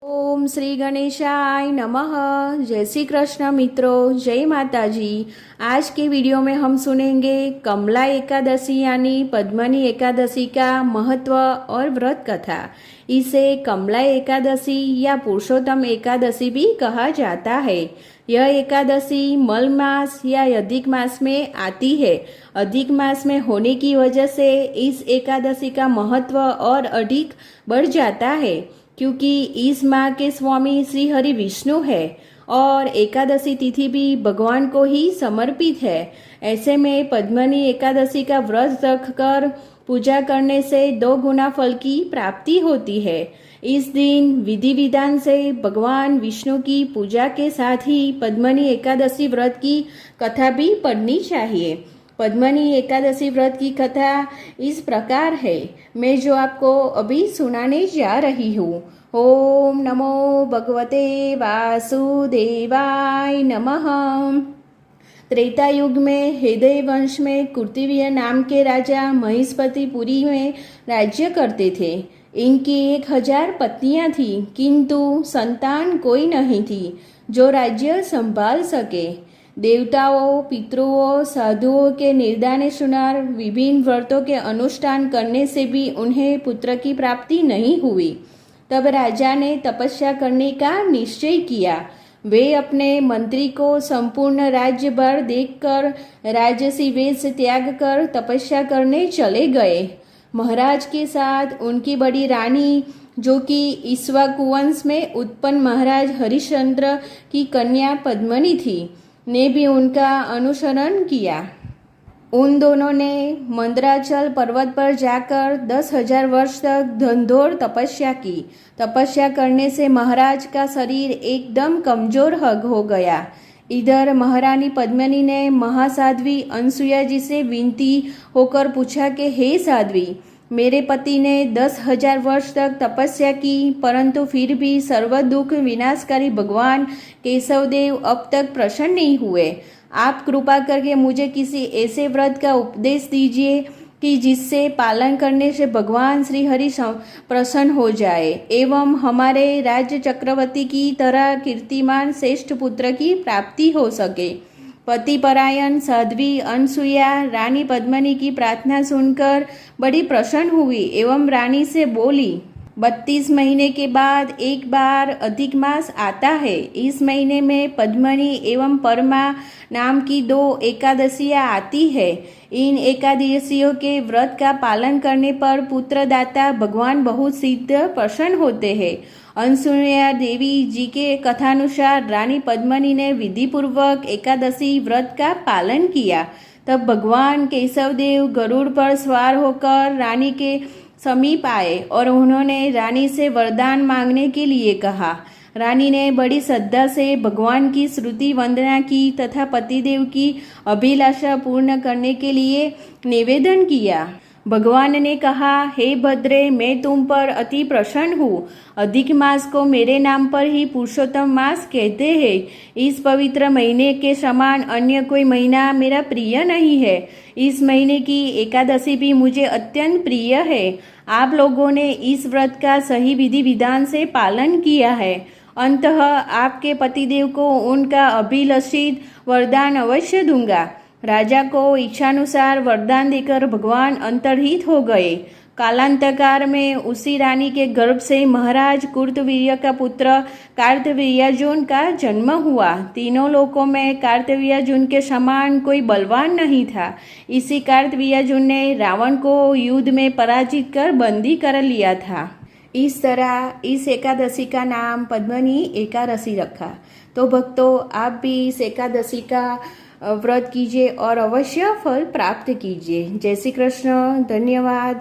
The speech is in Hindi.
ओम श्री गणेशाय नमः। जय श्री कृष्ण मित्रों, जय माता जी। आज के वीडियो में हम सुनेंगे कमला एकादशी यानी पद्मनी एकादशी का महत्व और व्रत कथा। इसे कमला एकादशी या पुरुषोत्तम एकादशी भी कहा जाता है। यह एकादशी मल मास या अधिक मास में आती है। अधिक मास में होने की वजह से इस एकादशी का महत्व और अधिक बढ़ जाता है, क्योंकि इस माह के स्वामी श्री हरि विष्णु है और एकादशी तिथि भी भगवान को ही समर्पित है। ऐसे में पद्मनी एकादशी का व्रत रखकर पूजा करने से 2 गुना फल की प्राप्ति होती है। इस दिन विधि विधान से भगवान विष्णु की पूजा के साथ ही पद्मनी एकादशी व्रत की कथा भी पढ़नी चाहिए। पद्मनी एकादशी व्रत की कथा इस प्रकार है, मैं जो आपको अभी सुनाने जा रही हूँ। ओम नमो भगवते वासुदेवाय नमः। त्रेता युग में हृदय वंश में कुर्तिवीय नाम के राजा महिष्मति पुरी में राज्य करते थे। इनकी 1000 पत्नियां थीं, किंतु संतान कोई नहीं थी जो राज्य संभाल सके। देवताओं, पितरों, साधुओं के निर्दाने सुनार विभिन्न व्रतों के अनुष्ठान करने से भी उन्हें पुत्र की प्राप्ति नहीं हुई। तब राजा ने तपस्या करने का निश्चय किया। वे अपने मंत्री को संपूर्ण राज्य भर देखकर राजसी वेश त्याग कर तपस्या करने चले गए। महाराज के साथ उनकी बड़ी रानी, जो कि इक्ष्वाकु वंश में उत्पन्न महाराज हरिश्चंद्र की कन्या पद्मनी थी, ने भी उनका अनुसरण किया। उन दोनों ने मंदराचल पर्वत पर जाकर 10,000 वर्ष तक घनघोर तपस्या की। तपस्या करने से महाराज का शरीर एकदम कमजोर हो गया। इधर महारानी पद्मिनी ने महासाध्वी अनसुया जी से विनती होकर पूछा कि हे साध्वी, मेरे पति ने 10,000 वर्ष तक तपस्या की, परंतु फिर भी सर्व दुख विनाशकारी भगवान केशवदेव अब तक प्रसन्न नहीं हुए। आप कृपा करके मुझे किसी ऐसे व्रत का उपदेश दीजिए कि जिससे पालन करने से भगवान श्री हरि प्रसन्न हो जाए एवं हमारे राज्य चक्रवर्ती की तरह कीर्तिमान श्रेष्ठ पुत्र की प्राप्ति हो सके। पतिपरायण साध्वी अनसुया रानी पद्मिनी की प्रार्थना सुनकर बड़ी प्रसन्न हुई एवं रानी से बोली, 32 महीने के बाद एक बार अधिक मास आता है। इस महीने में पद्मनी एवं परमा नाम की 2 एकादशियां आती है। इन एकादशियों के व्रत का पालन करने पर पुत्रदाता भगवान बहुत सिद्ध प्रसन्न होते हैं। अनसुया देवी जी के कथानुसार रानी पद्मनी ने विधि पूर्वक एकादशी व्रत का पालन किया। तब भगवान केशवदेव गरुड़ पर सवार होकर रानी के समीप आए और उन्होंने रानी से वरदान मांगने के लिए कहा। रानी ने बड़ी श्रद्धा से भगवान की स्तुति वंदना की तथा पतिदेव की अभिलाषा पूर्ण करने के लिए निवेदन किया। भगवान ने कहा, हे भद्रे, मैं तुम पर अति प्रसन्न हूँ। अधिक मास को मेरे नाम पर ही पुरुषोत्तम मास कहते हैं। इस पवित्र महीने के समान अन्य कोई महीना मेरा प्रिय नहीं है। इस महीने की एकादशी भी मुझे अत्यंत प्रिय है। आप लोगों ने इस व्रत का सही विधि विधान से पालन किया है। अंततः आपके पतिदेव को उनका अभिलषित वरदान अवश्य दूंगा। राजा को इच्छानुसार वरदान देकर भगवान अंतर्हित हो गए। कालांतकार में उसी रानी के गर्भ से महाराज कुर्तवीर्य का पुत्र कार्तवीर्यार्जुन का जन्म हुआ। तीनों लोकों में कार्तवीर्यार्जुन के समान कोई बलवान नहीं था। इसी कार्तवीर्यार्जुन ने रावण को युद्ध में पराजित कर बंदी कर लिया था। इस तरह इस एकादशी का नाम पद्मनी एकादशी रखा। तो भक्तों, आप भी इस एकादशी का व्रत कीजिए और अवश्य फल प्राप्त कीजिए। जय श्री कृष्ण। धन्यवाद।